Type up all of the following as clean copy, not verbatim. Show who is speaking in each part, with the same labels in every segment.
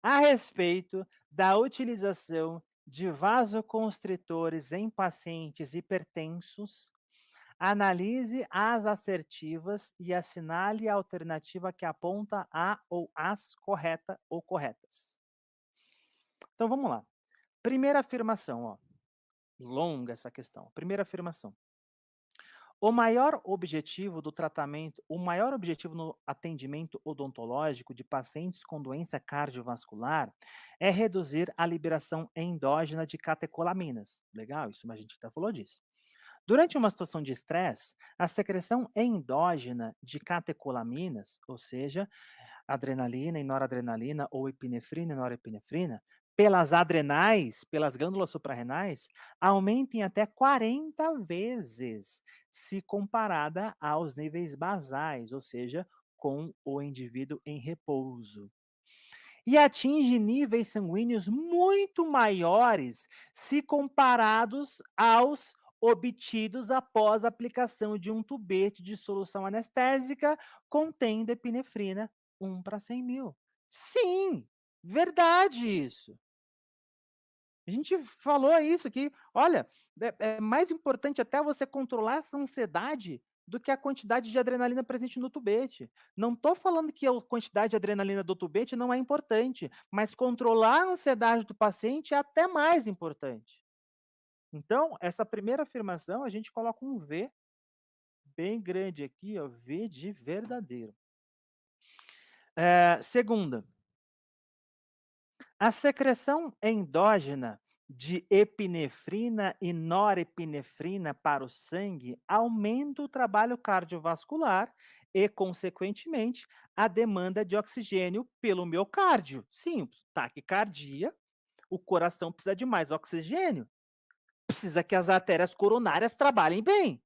Speaker 1: a respeito da utilização de vasoconstritores em pacientes hipertensos, analise as assertivas e assinale a alternativa que aponta a ou as correta ou corretas. Então vamos lá. Primeira afirmação, ó, longa essa questão. Primeira afirmação. O maior objetivo no atendimento odontológico de pacientes com doença cardiovascular é reduzir a liberação endógena de catecolaminas. Legal, isso a gente até falou disso. Durante uma situação de estresse, a secreção endógena de catecolaminas, ou seja, adrenalina e noradrenalina ou epinefrina e norepinefrina, pelas adrenais, pelas glândulas suprarrenais, aumenta em até 40 vezes se comparada aos níveis basais, ou seja, com o indivíduo em repouso. E atinge níveis sanguíneos muito maiores se comparados aos obtidos após a aplicação de um tubete de solução anestésica contendo epinefrina 1 para 100.000. Sim, verdade isso. A gente falou isso aqui. Olha, é mais importante até você controlar essa ansiedade do que a quantidade de adrenalina presente no tubete. Não estou falando que a quantidade de adrenalina do tubete não é importante, mas controlar a ansiedade do paciente é até mais importante. Então, essa primeira afirmação, a gente coloca um V bem grande aqui, ó, V de verdadeiro. Segunda, a secreção endógena de epinefrina e norepinefrina para o sangue aumenta o trabalho cardiovascular e, consequentemente, a demanda de oxigênio pelo miocárdio. Sim, taquicardia, o coração precisa de mais oxigênio, precisa que as artérias coronárias trabalhem bem.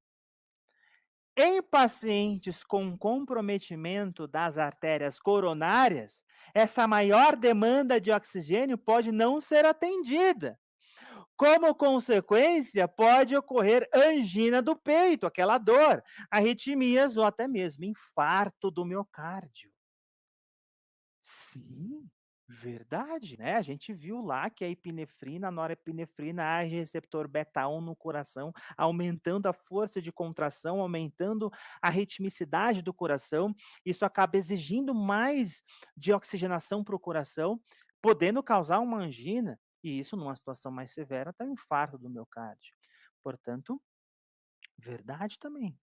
Speaker 1: Em pacientes com comprometimento das artérias coronárias, essa maior demanda de oxigênio pode não ser atendida. Como consequência, pode ocorrer angina do peito, aquela dor, arritmias ou até mesmo infarto do miocárdio. Sim, verdade, né, a gente viu lá que a epinefrina, a norepinefrina age receptor beta 1 no coração, aumentando a força de contração, aumentando a ritmicidade do coração, isso acaba exigindo mais de oxigenação para o coração, podendo causar uma angina, e isso numa situação mais severa até um infarto do miocárdio. Portanto, verdade também.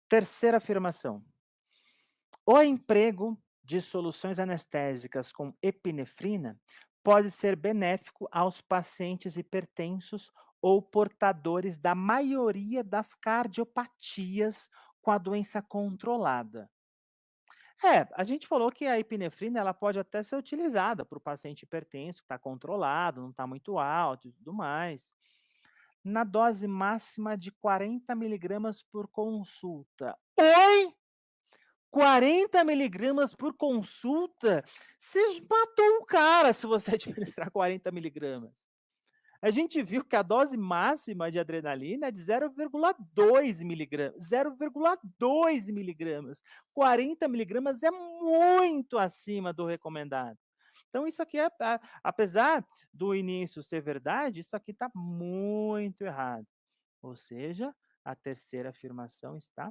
Speaker 1: Terceira afirmação. O emprego de soluções anestésicas com epinefrina pode ser benéfico aos pacientes hipertensos ou portadores da maioria das cardiopatias com a doença controlada. A gente falou que a epinefrina ela pode até ser utilizada para o paciente hipertenso que está controlado, não está muito alto e tudo mais. Na dose máxima de 40 miligramas por consulta. Oi? 40 miligramas por consulta? Você matou o cara se você administrar 40 miligramas. A gente viu que a dose máxima de adrenalina é de 0,2 miligramas. 0,2 miligramas. 40 miligramas é muito acima do recomendado. Então, isso aqui apesar do início ser verdade, isso aqui está muito errado. Ou seja, a terceira afirmação está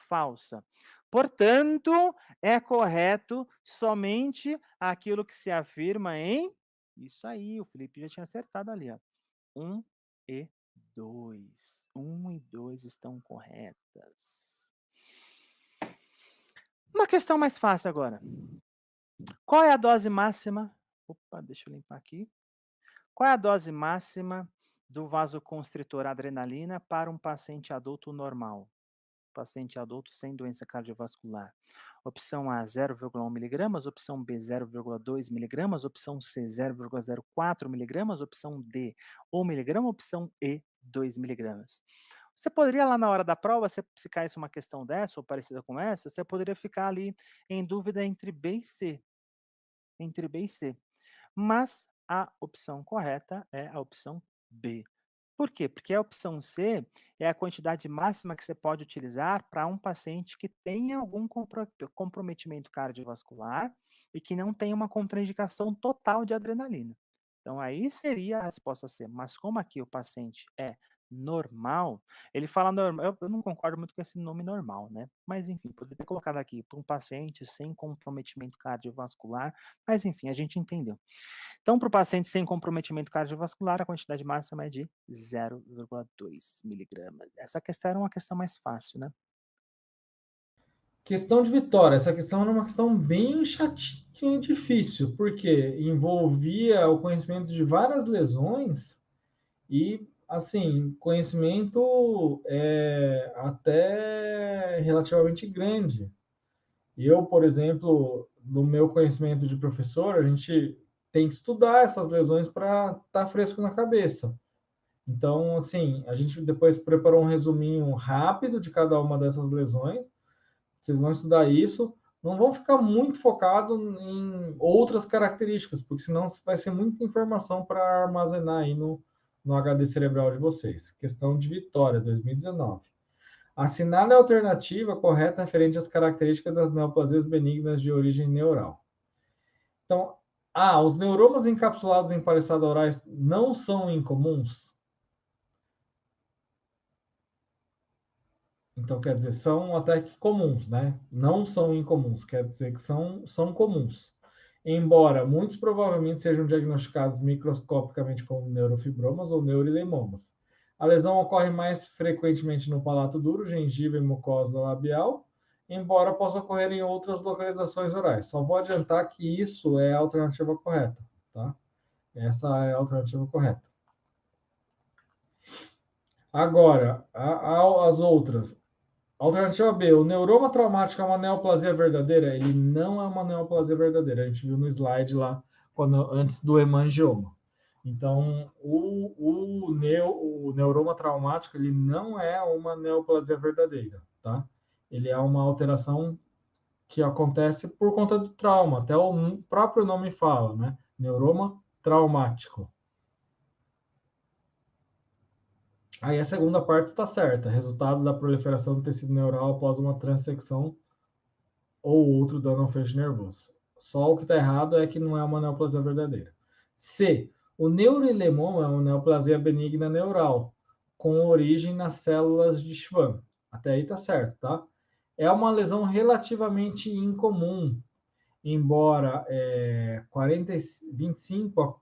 Speaker 1: falsa. Portanto, é correto somente aquilo que se afirma em isso aí, o Felipe já tinha acertado ali, ó. 1 e 2. 1 e 2 estão corretas. Uma questão mais fácil agora. Qual é a dose máxima opa, deixa eu limpar aqui. Qual é a dose máxima do vasoconstritor adrenalina para um paciente adulto normal? Paciente adulto sem doença cardiovascular. Opção A, 0,1 miligramas, opção B, 0,2 miligramas, opção C, 0,04 miligramas, opção D, 1 miligrama, opção E, 2 miligramas. Você poderia lá na hora da prova, se caísse uma questão dessa ou parecida com essa, você poderia ficar ali em dúvida entre B e C, entre B e C. Mas a opção correta é a opção B. Por quê? Porque a opção C é a quantidade máxima que você pode utilizar para um paciente que tenha algum comprometimento cardiovascular e que não tem uma contraindicação total de adrenalina. Então aí seria a resposta C, mas como aqui o paciente é normal, ele fala normal, eu não concordo muito com esse nome normal, né, mas enfim, poderia ter colocado aqui para um paciente sem comprometimento cardiovascular, mas enfim, a gente entendeu. Então para o paciente sem comprometimento cardiovascular, a quantidade máxima é de 0,2 miligramas. Essa questão era uma questão mais fácil, né.
Speaker 2: Questão de vitória. Essa questão era uma questão bem chatinha e difícil, porque envolvia o conhecimento de várias lesões e, assim, conhecimento até relativamente grande. Eu, por exemplo, no meu conhecimento de professor, a gente tem que estudar essas lesões para estar fresco na cabeça. Então, assim, a gente depois preparou um resuminho rápido de cada uma dessas lesões. Vocês vão estudar isso, não vão ficar muito focado em outras características, porque senão vai ser muita informação para armazenar aí no HD cerebral de vocês. Questão de Vitória, 2019. Assinale a alternativa correta referente às características das neoplasias benignas de origem neural. Então, os neuromas encapsulados em paliçadas orais não são incomuns? Então, quer dizer, são até que comuns, né? Não são incomuns, quer dizer que são comuns. Embora muitos provavelmente sejam diagnosticados microscopicamente como neurofibromas ou neurilemomas. A lesão ocorre mais frequentemente no palato duro, gengiva e mucosa labial, embora possa ocorrer em outras localizações orais. Só vou adiantar que isso é a alternativa correta, tá? Essa é a alternativa correta. Agora, as outras. Alternativa B, o neuroma traumático é uma neoplasia verdadeira? Ele não é uma neoplasia verdadeira. A gente viu no slide lá, antes do hemangioma. Então, o neuroma traumático ele não é uma neoplasia verdadeira, tá? Ele é uma alteração que acontece por conta do trauma. Até o próprio nome fala, né? Neuroma traumático. Aí a segunda parte está certa. Resultado da proliferação do tecido neural após uma transecção ou outro dano ao feixe nervoso. Só o que está errado é que não é uma neoplasia verdadeira. C. O neuroilemoma é uma neoplasia benigna neural, com origem nas células de Schwann. Até aí está certo, tá? É uma lesão relativamente incomum, embora 25 a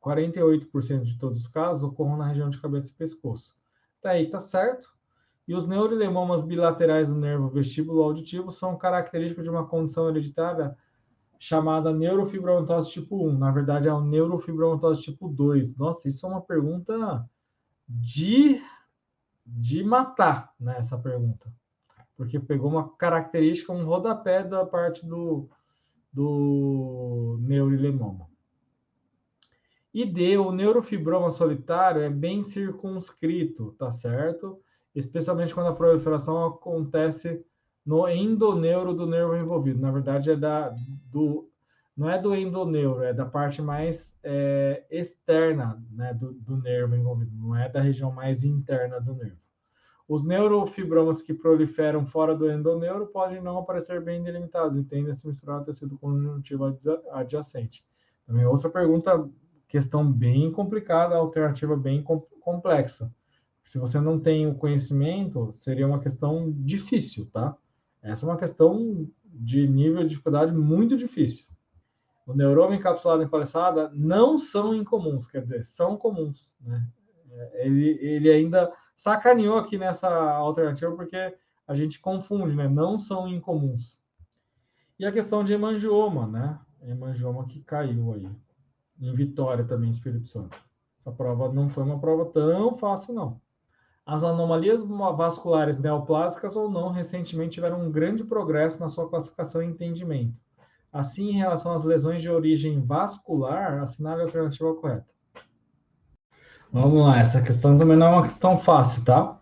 Speaker 2: 48% de todos os casos ocorram na região de cabeça e pescoço. Até aí está certo. E os neurolemomas bilaterais do nervo vestíbulo auditivo são característicos de uma condição hereditária chamada neurofibromatose tipo 1. Na verdade, é o neurofibromatose tipo 2. Nossa, isso é uma pergunta de matar, né, essa pergunta. Porque pegou uma característica, um rodapé da parte do neurolemoma. E D, o neurofibroma solitário é bem circunscrito, tá certo? Especialmente quando a proliferação acontece no endoneuro do nervo envolvido. Na verdade, não é do endoneuro, é da parte mais externa, né, do nervo envolvido, não é da região mais interna do nervo. Os neurofibromas que proliferam fora do endoneuro podem não aparecer bem delimitados e tendem a se misturar ao tecido conjuntivo adjacente. Também outra pergunta, questão bem complicada, alternativa bem complexa. Se você não tem o conhecimento, seria uma questão difícil, tá? Essa é uma questão de nível de dificuldade muito difícil. O neuroma encapsulado em paliçada não são incomuns, quer dizer, são comuns, né? Ele ainda sacaneou aqui nessa alternativa porque a gente confunde, né? Não são incomuns. E a questão de hemangioma, né? Hemangioma que caiu aí. Em Vitória também, Espírito Santo. Essa prova não foi uma prova tão fácil, não. As anomalias vasculares neoplásicas ou não recentemente tiveram um grande progresso na sua classificação e entendimento. Assim, em relação às lesões de origem vascular, assinale a alternativa correta. Vamos lá, essa questão também não é uma questão fácil, tá?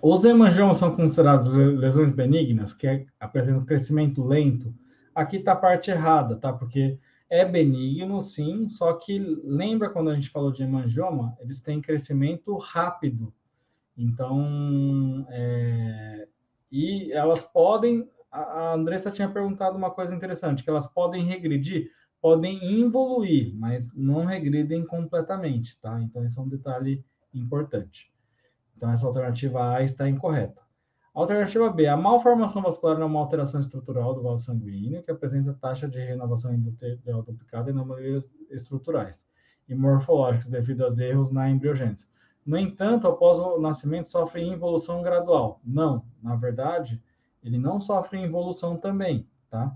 Speaker 2: Os hemangiomas são considerados lesões benignas, que apresentam crescimento lento. Aqui está a parte errada, tá? Porque é benigno, sim, só que lembra quando a gente falou de hemangioma? Eles têm crescimento rápido. Então, e elas podem a Andressa tinha perguntado uma coisa interessante, que elas podem regredir, podem involuir, mas não regridem completamente, tá? Então, esse é um detalhe importante. Então, essa alternativa A está incorreta. Alternativa B, a malformação vascular é uma alteração estrutural do vaso sanguíneo que apresenta taxa de renovação endotelial duplicada e anomalias estruturais e morfológicas devido aos erros na embriogênese. No entanto, após o nascimento, sofre involução gradual. Não, na verdade, ele não sofre involução também, tá?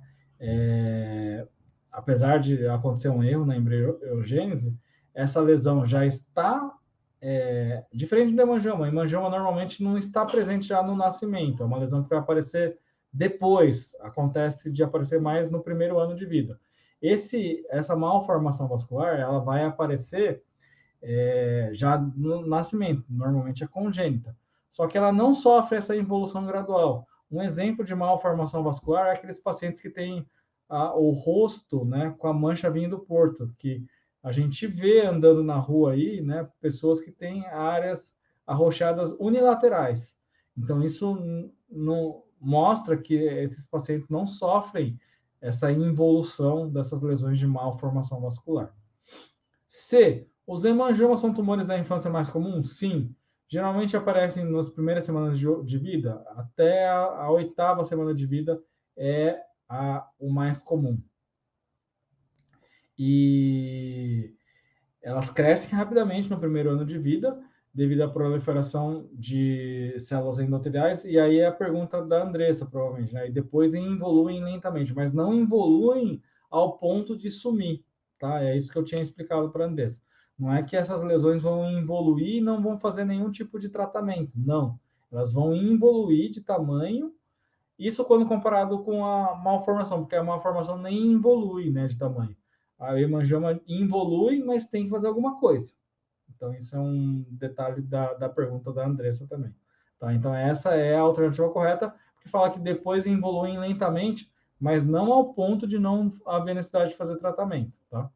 Speaker 2: Apesar de acontecer um erro na embriogênese, essa lesão já está diferente do hemangioma. O hemangioma normalmente não está presente já no nascimento, é uma lesão que vai aparecer depois, acontece de aparecer mais no primeiro ano de vida. Essa malformação vascular, ela vai aparecer já no nascimento, normalmente é congênita. Só que ela não sofre essa involução gradual. Um exemplo de malformação vascular é aqueles pacientes que têm o rosto, né, com a mancha vindo do porto, que a gente vê andando na rua aí, né, pessoas que têm áreas arroxeadas unilaterais. Então, isso não mostra que esses pacientes não sofrem essa involução dessas lesões de malformação vascular. C. Os hemangiomas são tumores da infância mais comuns? Sim. Geralmente aparecem nas primeiras semanas de vida, até a oitava semana de vida é o mais comum. E elas crescem rapidamente no primeiro ano de vida, devido à proliferação de células endoteliais, e aí é a pergunta da Andressa, provavelmente, né? E depois evoluem lentamente, mas não evoluem ao ponto de sumir, tá? É isso que eu tinha explicado para a Andressa. Não é que essas lesões vão evoluir e não vão fazer nenhum tipo de tratamento, não. Elas vão evoluir de tamanho, isso quando comparado com a malformação, porque a malformação nem evolui, né, de tamanho. A hemangioma evolui, mas tem que fazer alguma coisa. Então, isso é um detalhe da pergunta da Andressa também. Tá? Então, essa é a alternativa correta, que fala que depois evoluem lentamente, mas não ao ponto de não haver necessidade de fazer tratamento. Tá?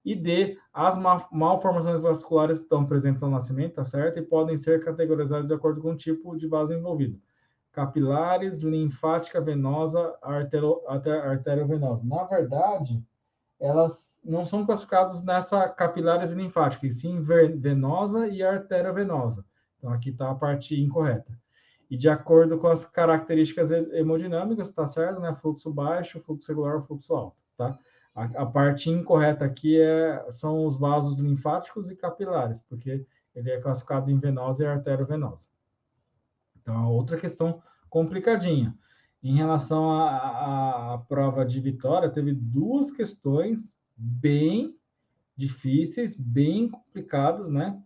Speaker 2: E D, as malformações vasculares estão presentes ao nascimento, tá certo? E podem ser categorizadas de acordo com o tipo de vaso envolvido. Capilares, linfática venosa, arteriovenosa. Na verdade, elas não são classificadas nessa capilares e linfática, e sim venosa e arteriovenosa. Então, aqui está a parte incorreta. E de acordo com as características hemodinâmicas, tá certo, né? Fluxo baixo, fluxo regular, fluxo alto, tá? A parte incorreta aqui são os vasos linfáticos e capilares, porque ele é classificado em venosa e arteriovenosa. Então, é outra questão complicadinha. Em relação à prova de Vitória, teve duas questões bem difíceis, bem complicadas, né?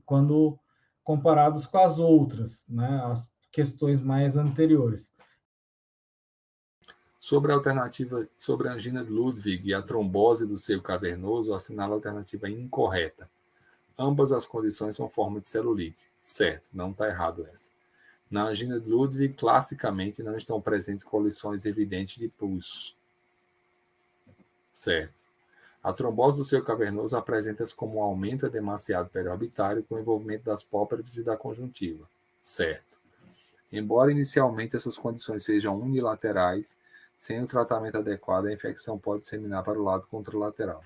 Speaker 2: Quando comparados com as outras, né? As questões mais anteriores.
Speaker 3: Sobre a alternativa, sobre a angina de Ludwig e a trombose do seio cavernoso, assinala a alternativa incorreta. Ambas as condições são forma de celulite. Certo, não está errado essa. Na angina de Ludwig, classicamente, não estão presentes colições evidentes de pus. Certo. A trombose do seio cavernoso apresenta-se como um aumento demasiado periorbitário com o envolvimento das pálpebras e da conjuntiva. Certo. Embora inicialmente essas condições sejam unilaterais, sem o tratamento adequado, a infecção pode disseminar para o lado contralateral.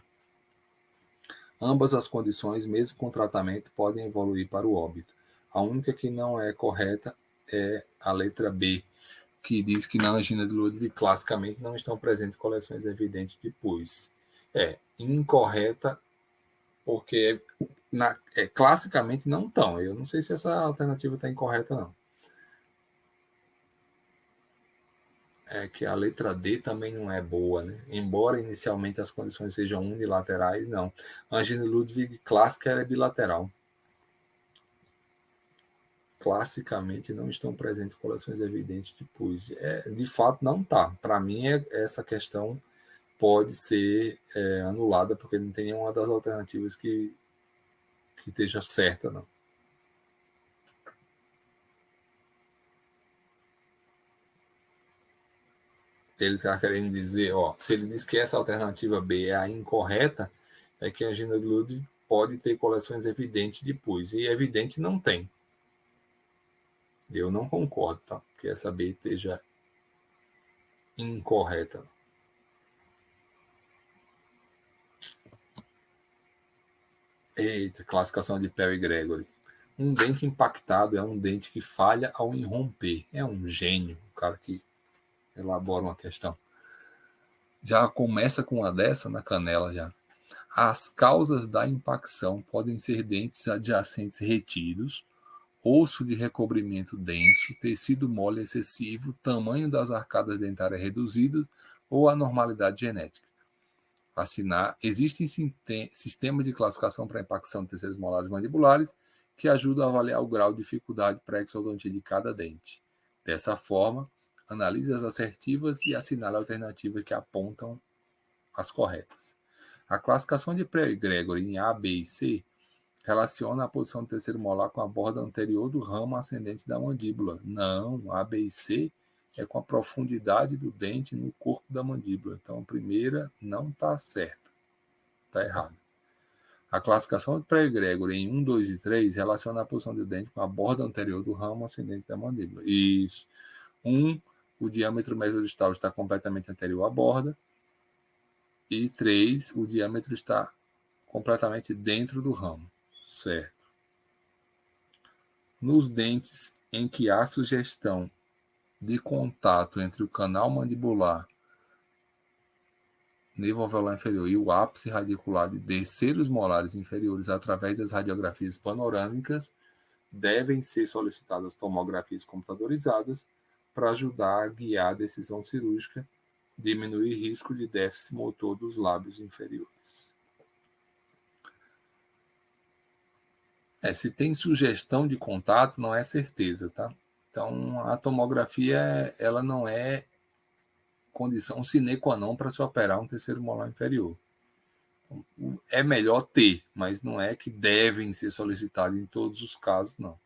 Speaker 3: Ambas as condições, mesmo com tratamento, podem evoluir para o óbito. A única que não é correta é a letra B, que diz que na angina de Ludwig, classicamente, não estão presentes coleções evidentes de pus. É incorreta, porque classicamente não estão. Eu não sei se essa alternativa está incorreta, não. É que a letra D também não é boa, né? Embora inicialmente as condições sejam unilaterais, não. A angina de Ludwig clássica é bilateral. Classicamente não estão presentes coleções evidentes de pus. De fato, não está. Para mim, essa questão pode ser anulada, porque não tem nenhuma das alternativas que esteja certa, não. Ele está querendo dizer, se ele diz que essa alternativa B é a incorreta, é que a angina de Ludwig pode ter coleções evidentes de pus, e evidente não tem. Eu não concordo, tá? Que essa B esteja incorreta. Eita, classificação de Perry Gregory. Um dente impactado é um dente que falha ao irromper. É um gênio, o cara que elabora uma questão. Já começa com uma dessa na canela já. As causas da impacção podem ser dentes adjacentes retidos, osso de recobrimento denso, tecido mole excessivo, tamanho das arcadas dentárias reduzido ou anormalidade genética. Existem sistemas de classificação para impacção de terceiros molares mandibulares que ajudam a avaliar o grau de dificuldade pré-exodontia de cada dente. Dessa forma, analise as assertivas e assinale alternativas que apontam as corretas. A classificação de Perry Gregory em A, B e C relaciona a posição do terceiro molar com a borda anterior do ramo ascendente da mandíbula. Não, A, B e C é com a profundidade do dente no corpo da mandíbula. Então, a primeira não está certa. Está errada. A classificação de Perry Gregory em 1, 2 e 3 relaciona a posição do dente com a borda anterior do ramo ascendente da mandíbula. Isso. 1, o diâmetro mesodistal está completamente anterior à borda. E 3, o diâmetro está completamente dentro do ramo. Certo. Nos dentes em que há sugestão de contato entre o canal mandibular, nervo alveolar inferior e o ápice radicular de terceiros molares inferiores através das radiografias panorâmicas, devem ser solicitadas tomografias computadorizadas para ajudar a guiar a decisão cirúrgica, diminuir risco de déficit motor dos lábios inferiores. Se tem sugestão de contato, não é certeza, tá? Então, a tomografia, ela não é condição sine qua non para se operar um terceiro molar inferior. Então, é melhor ter, mas não é que devem ser solicitados em todos os casos, não.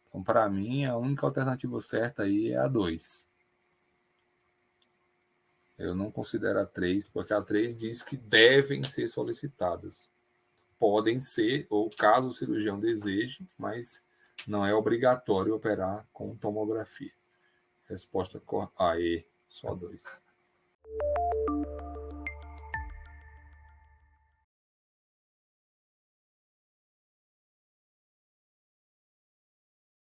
Speaker 3: Então, para mim, a única alternativa certa aí é a 2. Eu não considero a 3, porque a 3 diz que devem ser solicitadas. Podem ser, ou caso o cirurgião deseje, mas não é obrigatório operar com tomografia. Resposta correta. Só 2.